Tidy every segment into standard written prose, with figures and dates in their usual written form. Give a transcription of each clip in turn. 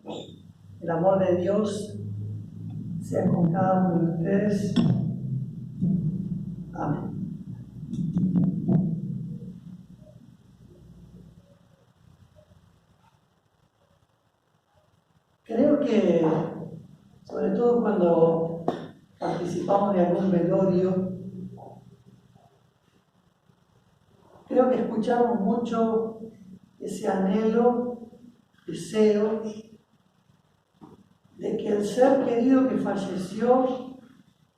El amor de Dios sea con cada uno de ustedes. Amén. Creo que, sobre todo cuando participamos de algún velorio, creo que escuchamos mucho ese anhelo, deseo, de que el ser querido que falleció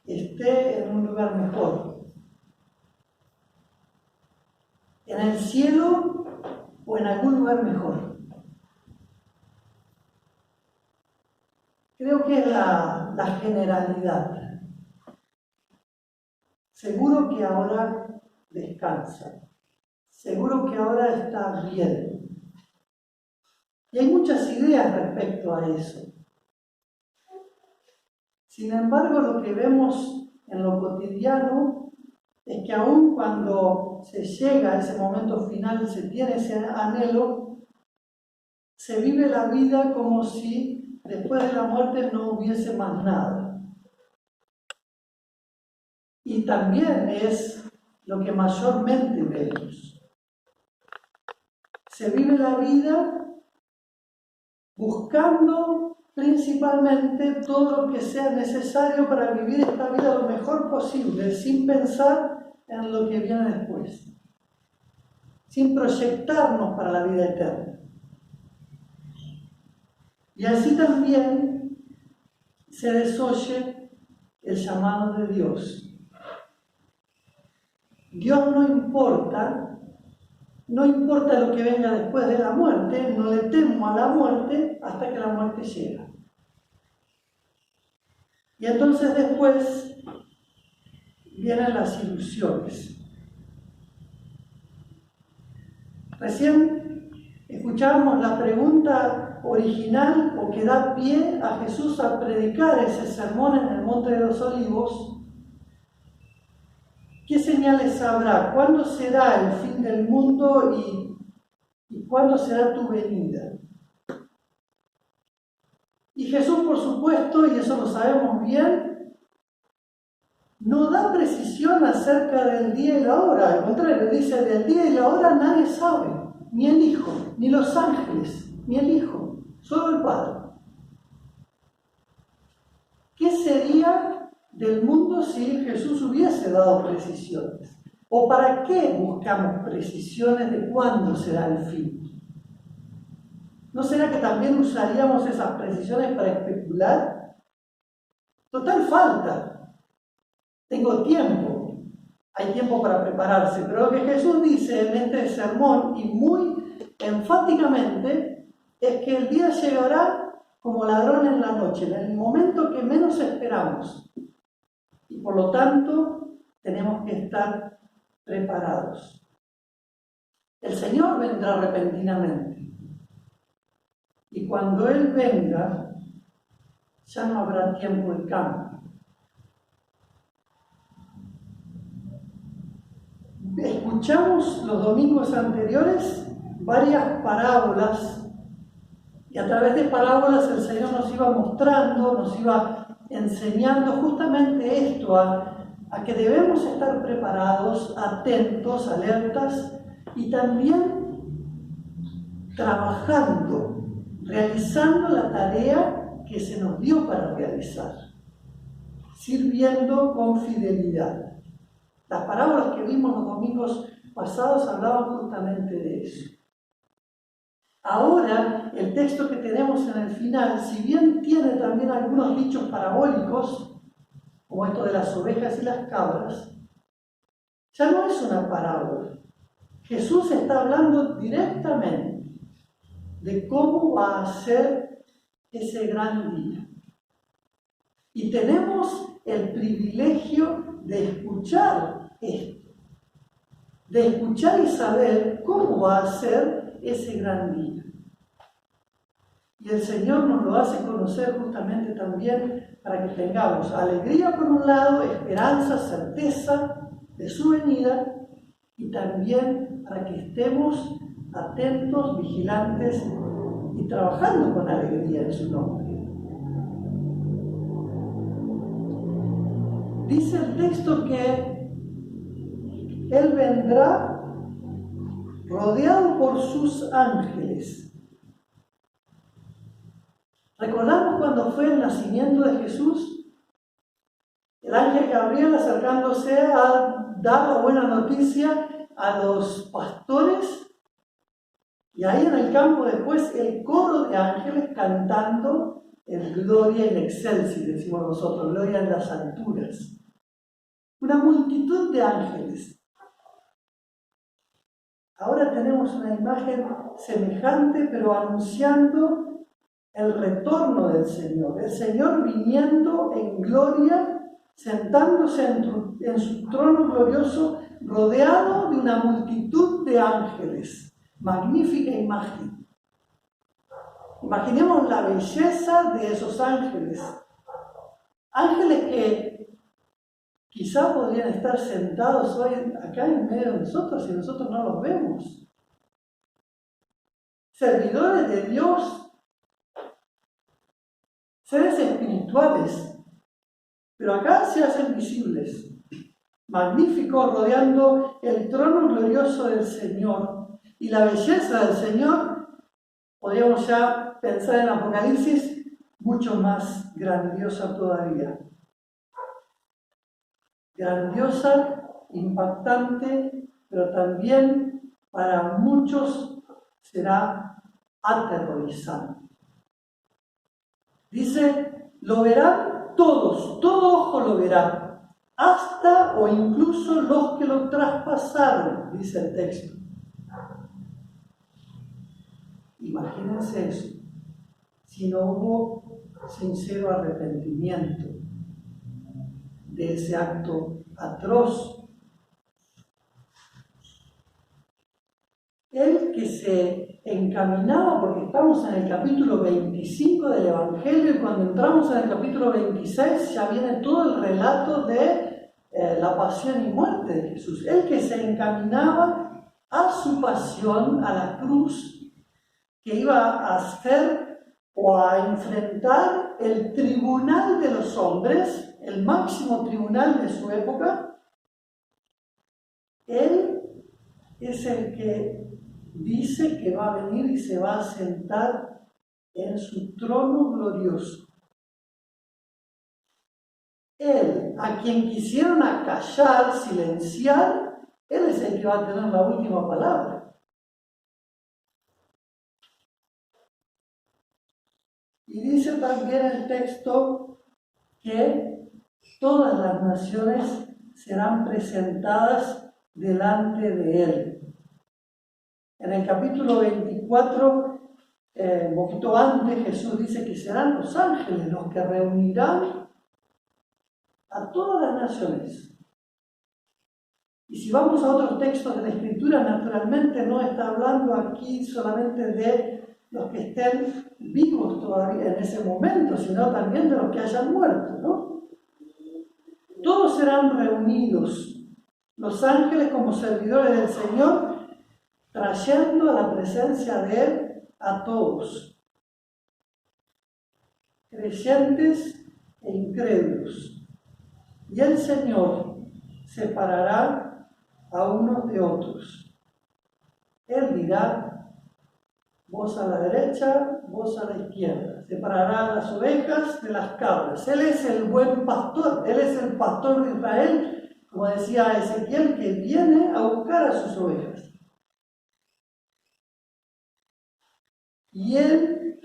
esté en un lugar mejor, en el cielo o en algún lugar mejor. Creo que es la generalidad. Seguro que ahora descansa, seguro que ahora está bien. Y hay muchas ideas respecto a eso. Sin embargo, lo que vemos en lo cotidiano es que aun cuando se llega a ese momento final y se tiene ese anhelo, se vive la vida como si después de la muerte no hubiese más nada. Y también es lo que mayormente vemos. Se vive la vida buscando principalmente todo lo que sea necesario para vivir esta vida lo mejor posible, sin pensar en lo que viene después, sin proyectarnos para la vida eterna. Y así también se desoye el llamado de Dios. Dios no importa lo que venga después de la muerte, no le temo a la muerte hasta que la muerte llega. Y entonces después vienen las ilusiones. Recién escuchamos la pregunta original o que da pie a Jesús a predicar ese sermón en el Monte de los Olivos. ¿Qué señales habrá? ¿Cuándo será el fin del mundo y cuándo será tu venida? Y Jesús, por supuesto, y eso lo sabemos bien, no da precisión acerca del día y la hora. Al contrario, dice, del día y la hora nadie sabe, ni el Hijo, ni los ángeles, ni el Hijo, solo el Padre. ¿Qué sería del mundo si Jesús hubiese dado precisiones? ¿O para qué buscamos precisiones de cuándo será el fin? ¿No será que también usaríamos esas precisiones para especular? Total falta. Tengo tiempo. Hay tiempo para prepararse. Pero lo que Jesús dice en este sermón, y muy enfáticamente, es que el día llegará como ladrón en la noche, en el momento que menos esperamos. Y por lo tanto, tenemos que estar preparados. El Señor vendrá repentinamente. Y cuando Él venga, ya no habrá tiempo de cambio. Escuchamos los domingos anteriores varias parábolas, y a través de parábolas el Señor nos iba mostrando, nos iba enseñando justamente esto, a que debemos estar preparados, atentos, alertas, y también trabajando, realizando la tarea que se nos dio para realizar, sirviendo con fidelidad. Las parábolas que vimos los domingos pasados hablaban justamente de eso. Ahora, el texto que tenemos en el final, si bien tiene también algunos dichos parabólicos, como esto de las ovejas y las cabras, ya no es una parábola. Jesús está hablando directamente de cómo va a ser ese gran día. Y tenemos el privilegio de escuchar esto, de escuchar y saber cómo va a ser ese gran día. Y el Señor nos lo hace conocer justamente también para que tengamos alegría por un lado, esperanza, certeza de su venida, y también para que estemos atentos, vigilantes y trabajando con alegría en su nombre. Dice el texto que Él vendrá rodeado por sus ángeles. ¿Recordamos cuando fue el nacimiento de Jesús? El ángel Gabriel acercándose a dar la buena noticia a los pastores, y ahí en el campo después el coro de ángeles cantando el Gloria in excelsis, decimos nosotros, Gloria en las alturas. Una multitud de ángeles. Ahora tenemos una imagen semejante, pero anunciando el retorno del Señor. El Señor viniendo en gloria, sentándose en su trono glorioso, rodeado de una multitud de ángeles. Magnífica imagen. Imaginemos la belleza de esos ángeles. Ángeles que quizá podrían estar sentados hoy acá en medio de nosotros y nosotros no los vemos. Servidores de Dios, seres espirituales, pero acá se hacen visibles, magníficos, rodeando el trono glorioso del Señor. Y la belleza del Señor, podríamos ya pensar en Apocalipsis, mucho más grandiosa todavía. Grandiosa, impactante, pero también para muchos será aterrorizante. Dice, lo verán todos, todo ojo lo verá, hasta o incluso los que lo traspasaron, dice el texto. Imagínense eso, si no hubo sincero arrepentimiento de ese acto atroz. Él que se encaminaba, porque estamos en el capítulo 25 del Evangelio, y cuando entramos en el capítulo 26 ya viene todo el relato de la pasión y muerte de Jesús. Él que se encaminaba a su pasión, a la cruz, que iba a hacer o a enfrentar el tribunal de los hombres, el máximo tribunal de su época. Él es el que dice que va a venir y se va a sentar en su trono glorioso. Él, a quien quisieron acallar, silenciar, él es el que va a tener la última palabra. Y dice también el texto que todas las naciones serán presentadas delante de él. En el capítulo 24, un poquito antes, Jesús dice que serán los ángeles los que reunirán a todas las naciones. Y si vamos a otros textos de la Escritura, naturalmente no está hablando aquí solamente de los que estén vivos todavía en ese momento, sino también de los que hayan muerto, ¿no? Todos serán reunidos, los ángeles como servidores del Señor, trayendo a la presencia de Él a todos, creyentes e incrédulos. Y el Señor separará a unos de otros. Él dirá, vos a la derecha, vos a la izquierda. Separará las ovejas de las cabras. Él es el buen pastor, Él es el pastor de Israel, como decía Ezequiel, que viene a buscar a sus ovejas. Y Él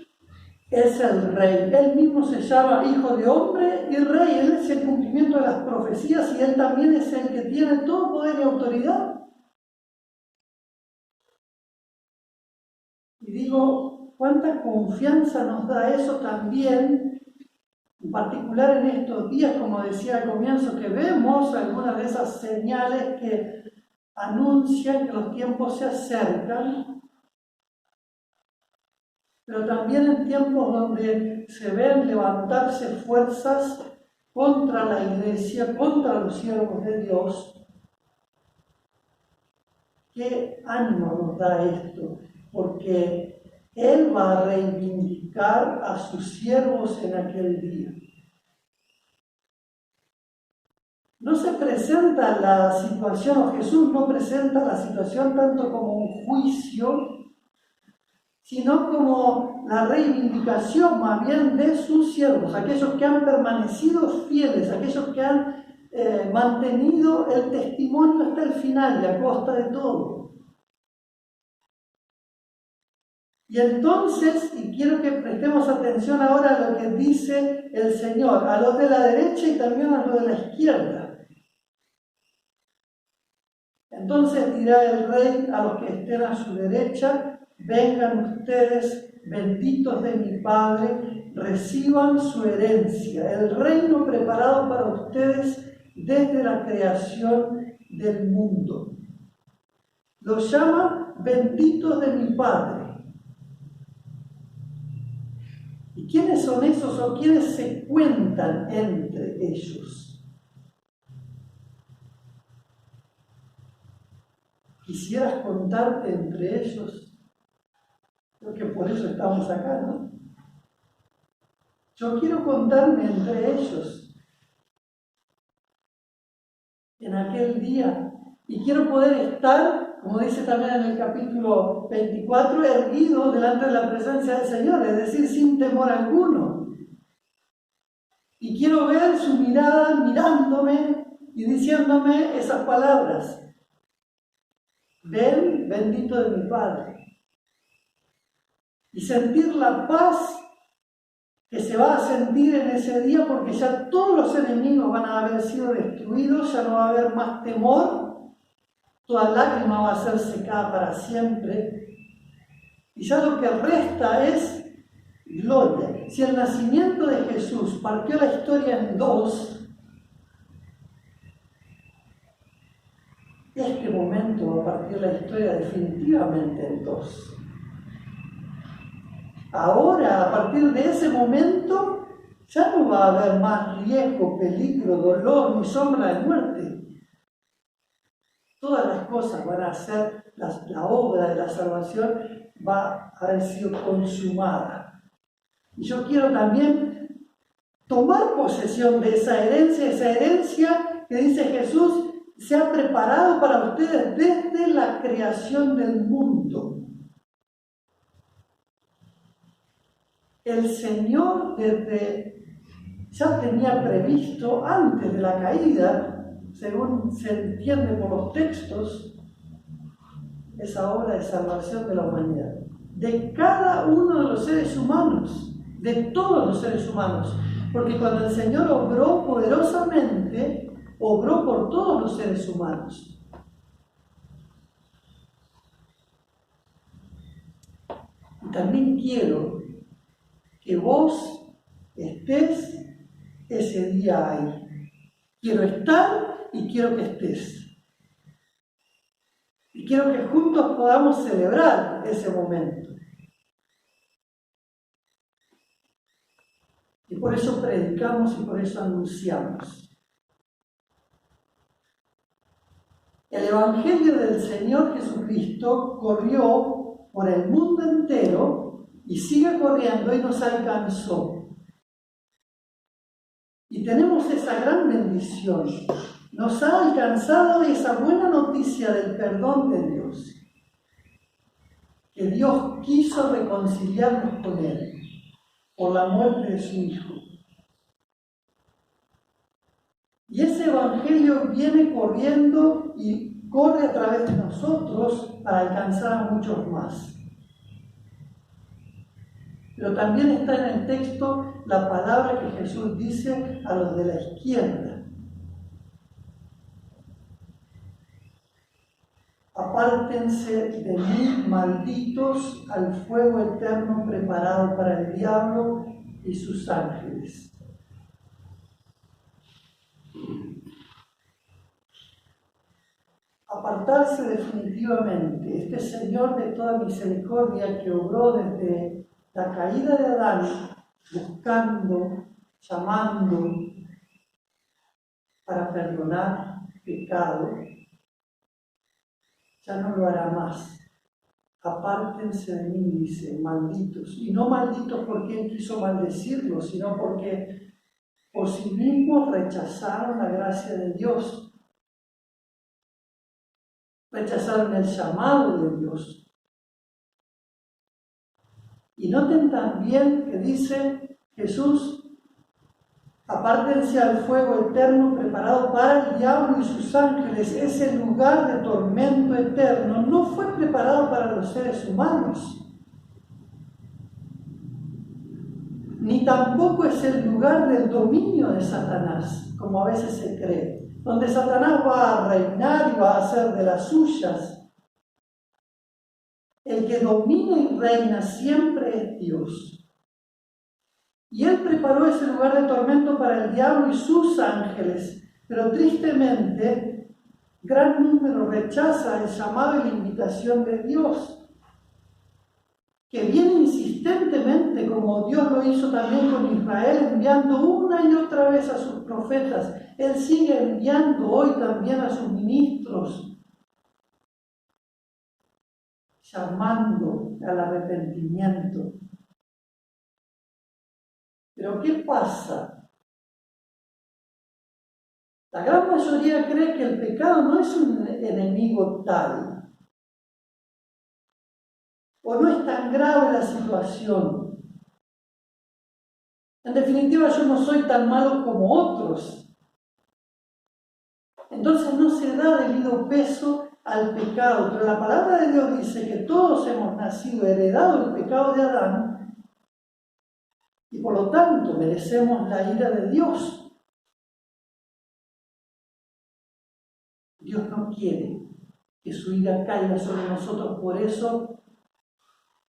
es el Rey. Él mismo se llama Hijo de Hombre y Rey. Él es el cumplimiento de las profecías y Él también es el que tiene todo poder y autoridad. Y digo, cuánta confianza nos da eso también, en particular en estos días, como decía al comienzo, que vemos algunas de esas señales que anuncian que los tiempos se acercan. Pero también en tiempos donde se ven levantarse fuerzas contra la iglesia, contra los siervos de Dios. ¿Qué ánimo nos da esto? Porque Él va a reivindicar a sus siervos en aquel día. No se presenta la situación, o Jesús no presenta la situación tanto como un juicio, sino como la reivindicación más bien de sus siervos, aquellos que han permanecido fieles, aquellos que han mantenido el testimonio hasta el final y a costa de todo. Y entonces, y quiero que prestemos atención ahora a lo que dice el Señor, a los de la derecha y también a los de la izquierda. Entonces dirá el Rey a los que estén a su derecha: vengan ustedes, benditos de mi Padre, reciban su herencia, el reino preparado para ustedes desde la creación del mundo. Los llama benditos de mi Padre. ¿Y quiénes son esos o quiénes se cuentan entre ellos? ¿Quisieras contarte entre ellos? Creo que por eso estamos acá, ¿no? Yo quiero contarme entre ellos en aquel día y quiero poder estar, como dice también en el capítulo 24, erguido delante de la presencia del Señor, es decir, sin temor alguno. Y quiero ver su mirada mirándome y diciéndome esas palabras: ven, bendito de mi Padre. Y sentir la paz que se va a sentir en ese día, porque ya todos los enemigos van a haber sido destruidos, ya no va a haber más temor, toda lágrima va a ser secada para siempre, y ya lo que resta es gloria. Si el nacimiento de Jesús partió la historia en dos, este momento va a partir la historia definitivamente en dos. Ahora, a partir de ese momento, ya no va a haber más riesgo, peligro, dolor ni sombra de muerte. Todas las cosas van a ser, la obra de la salvación va a haber sido consumada. Y yo quiero también tomar posesión de esa herencia que dice Jesús se ha preparado para ustedes desde la creación del mundo. El Señor ya tenía previsto antes de la caída, según se entiende por los textos, esa obra de salvación de la humanidad, de cada uno de los seres humanos, de todos los seres humanos, porque cuando el Señor obró poderosamente, obró por todos los seres humanos. Y también quiero que vos estés ese día ahí. Quiero estar y quiero que estés. Y quiero que juntos podamos celebrar ese momento. Y por eso predicamos y por eso anunciamos. El Evangelio del Señor Jesucristo corrió por el mundo entero y sigue corriendo y nos alcanzó. Y tenemos esa gran bendición. Nos ha alcanzado esa buena noticia del perdón de Dios. Que Dios quiso reconciliarnos con Él por la muerte de su Hijo. Y ese Evangelio viene corriendo y corre a través de nosotros para alcanzar a muchos más. Pero también está en el texto la palabra que Jesús dice a los de la izquierda. Apártense de mí, malditos, al fuego eterno preparado para el diablo y sus ángeles. Apartarse definitivamente. Este Señor de toda misericordia que obró desde la caída de Adán, buscando, llamando para perdonar pecado, ya no lo hará más. apártense de mí, dice, malditos. Y no malditos porque Él quiso maldecirlos, sino porque por sí mismos rechazaron la gracia de Dios. Rechazaron el llamado de Dios. Y noten también que dice Jesús, apártense al fuego eterno preparado para el diablo y sus ángeles. Ese lugar de tormento eterno no fue preparado para los seres humanos, ni tampoco es el lugar del dominio de Satanás, como a veces se cree, donde Satanás va a reinar y va a hacer de las suyas. El que domina y reina siempre es Dios. Y Él preparó ese lugar de tormento para el diablo y sus ángeles, pero tristemente, gran número rechaza el llamado y la invitación de Dios, que viene insistentemente, como Dios lo hizo también con Israel, enviando una y otra vez a sus profetas. Él sigue enviando hoy también a sus ministros, llamando al arrepentimiento. Pero ¿qué pasa? La gran mayoría cree que el pecado no es un enemigo tal, o no es tan grave la situación. En definitiva, yo no soy tan malo como otros. Entonces no se da debido peso al pecado, pero la palabra de Dios dice que todos hemos nacido heredado el pecado de Adán y por lo tanto merecemos la ira de Dios. Dios no quiere que su ira caiga sobre nosotros, por eso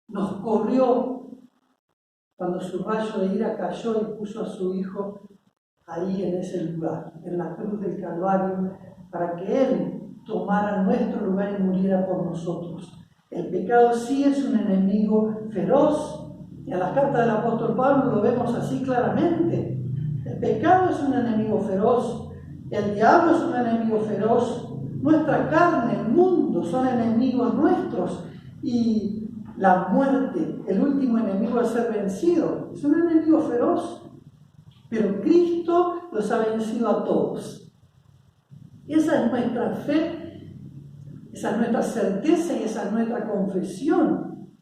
nos corrió cuando su rayo de ira cayó y puso a su Hijo ahí en ese lugar, en la cruz del Calvario, para que Él tomara nuestro lugar y muriera por nosotros. El pecado sí es un enemigo feroz, y en las cartas del apóstol Pablo lo vemos así claramente. El pecado es un enemigo feroz, el diablo es un enemigo feroz, nuestra carne, el mundo son enemigos nuestros, y la muerte, el último enemigo a ser vencido, es un enemigo feroz. Pero Cristo los ha vencido a todos. Esa es nuestra fe, esa es nuestra certeza y esa es nuestra confesión.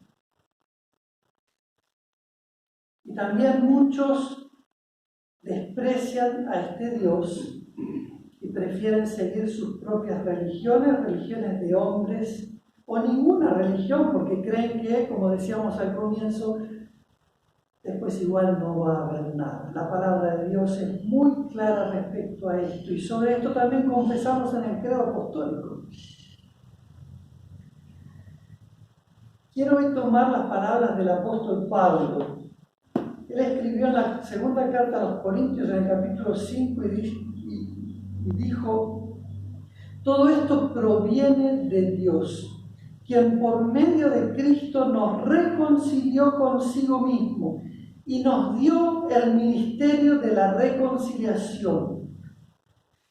Y también muchos desprecian a este Dios y prefieren seguir sus propias religiones, religiones de hombres, o ninguna religión, porque creen que, como decíamos al comienzo, después igual no va a haber nada. La palabra de Dios es muy clara respecto a esto, y sobre esto también confesamos en el credo apostólico. Quiero hoy tomar las palabras del apóstol Pablo. Él escribió en la segunda carta a los Corintios, en el capítulo 5, y dijo: todo esto proviene de Dios, quien por medio de Cristo nos reconcilió consigo mismo y nos dio el ministerio de la reconciliación.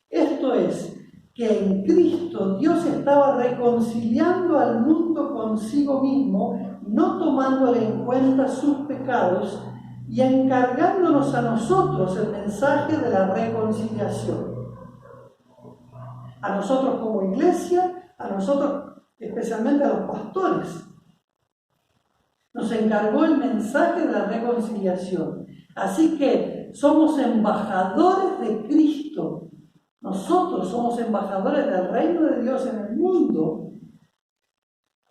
Esto es, que en Cristo Dios estaba reconciliando al mundo consigo mismo, no tomándole en cuenta sus pecados y encargándonos a nosotros el mensaje de la reconciliación. A nosotros como iglesia, a nosotros especialmente a los pastores. Nos encargó el mensaje de la reconciliación. Así que somos embajadores de Cristo. Nosotros somos embajadores del reino de Dios en el mundo.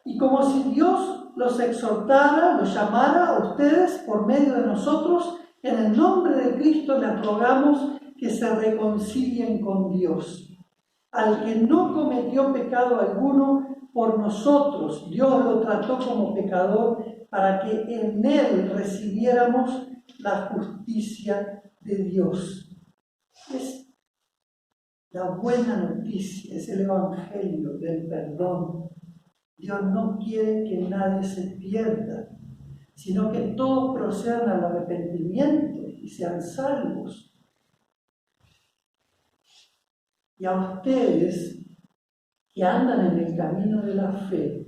Y como si Dios los exhortara, los llamara a ustedes por medio de nosotros, en el nombre de Cristo les rogamos que se reconcilien con Dios. Al que no cometió pecado alguno, por nosotros Dios lo trató como pecador para que en él recibiéramos la justicia de Dios. Es la buena noticia, es el evangelio del perdón. Dios no quiere que nadie se pierda, sino que todos procedan al arrepentimiento y sean salvos. Y a ustedes que andan en el camino de la fe,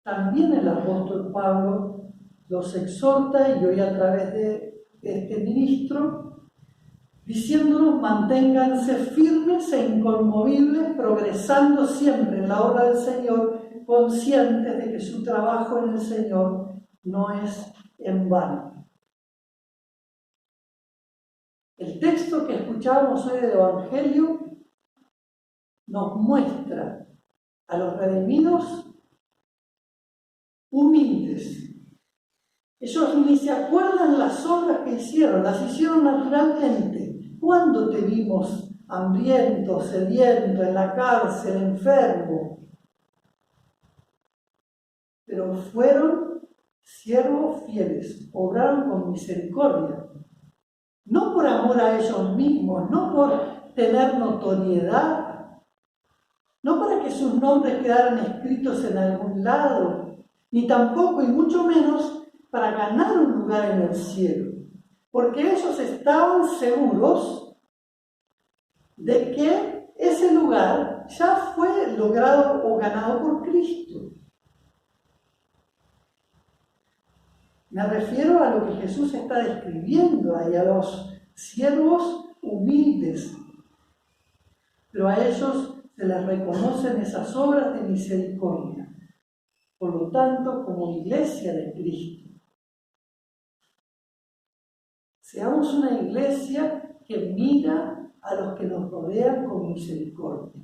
también el apóstol Pablo los exhorta, y hoy a través de este ministro, diciéndonos: manténganse firmes e inconmovibles, progresando siempre en la obra del Señor, conscientes de que su trabajo en el Señor no es en vano. El texto que escuchábamos hoy del Evangelio nos muestra a los redimidos humildes. Ellos ni se acuerdan las obras que hicieron, las hicieron naturalmente. ¿Cuándo te vimos hambriento, sediento, en la cárcel, enfermo? Pero fueron siervos fieles, obraron con misericordia. No por amor a ellos mismos, no por tener notoriedad, no para que sus nombres quedaran escritos en algún lado, ni tampoco, y mucho menos, para ganar un lugar en el cielo, porque ellos estaban seguros de que ese lugar ya fue logrado o ganado por Cristo. Me refiero a lo que Jesús está describiendo ahí, a los siervos humildes, pero a ellos se les reconocen esas obras de misericordia. Por lo tanto, como iglesia de Cristo, seamos una iglesia que mira a los que nos rodean con misericordia.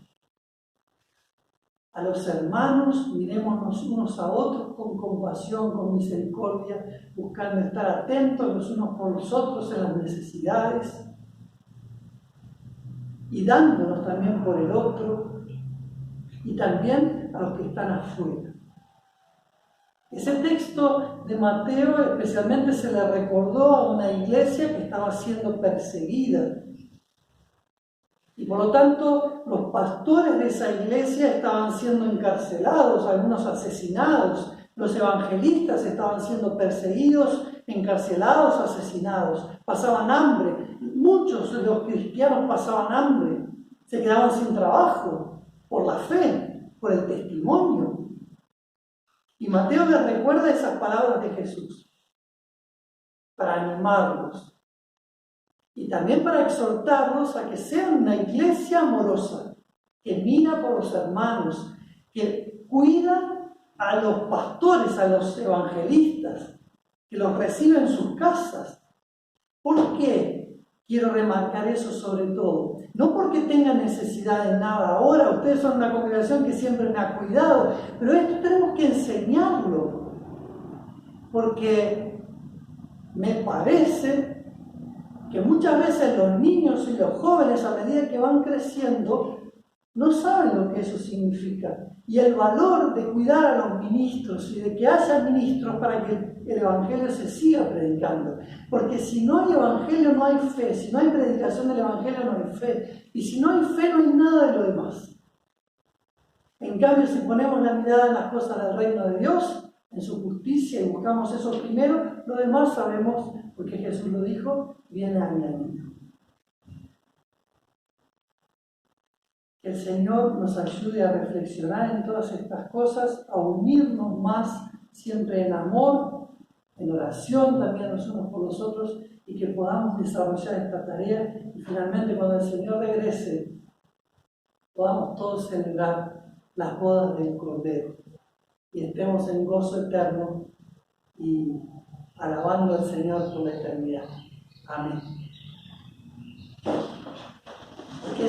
A los hermanos, mirémonos unos a otros con compasión, con misericordia, buscando estar atentos los unos por los otros en las necesidades y dándonos también por el otro, y también a los que están afuera. Ese texto de Mateo especialmente se le recordó a una iglesia que estaba siendo perseguida. Y por lo tanto, los pastores de esa iglesia estaban siendo encarcelados, algunos asesinados. Los evangelistas estaban siendo perseguidos, encarcelados, asesinados. Pasaban hambre. Muchos de los cristianos pasaban hambre. Se quedaban sin trabajo por la fe, por el testimonio. Y Mateo les recuerda esas palabras de Jesús para animarlos y también para exhortarlos a que sean una iglesia amorosa, que mira por los hermanos, que cuida a los pastores, a los evangelistas, que los recibe en sus casas. ¿Por qué quiero remarcar eso sobre todo? No porque tengan necesidad de nada ahora, ustedes son una congregación que siempre me ha cuidado, pero esto tenemos que enseñarlo, porque me parece que muchas veces los niños y los jóvenes, a medida que van creciendo, no saben lo que eso significa. Y el valor de cuidar a los ministros y de que haya ministros para que el evangelio se siga predicando. Porque si no hay evangelio no hay fe, si no hay predicación del evangelio no hay fe. Y si no hay fe no hay nada de lo demás. En cambio, si ponemos la mirada en las cosas del reino de Dios, en su justicia, y buscamos eso primero, lo demás sabemos, porque Jesús lo dijo, viene añadido. Que el Señor nos ayude a reflexionar en todas estas cosas, a unirnos más siempre en amor, en oración también los unos por los otros, y que podamos desarrollar esta tarea y finalmente cuando el Señor regrese podamos todos celebrar las bodas del Cordero y estemos en gozo eterno y alabando al Señor por la eternidad. Amén.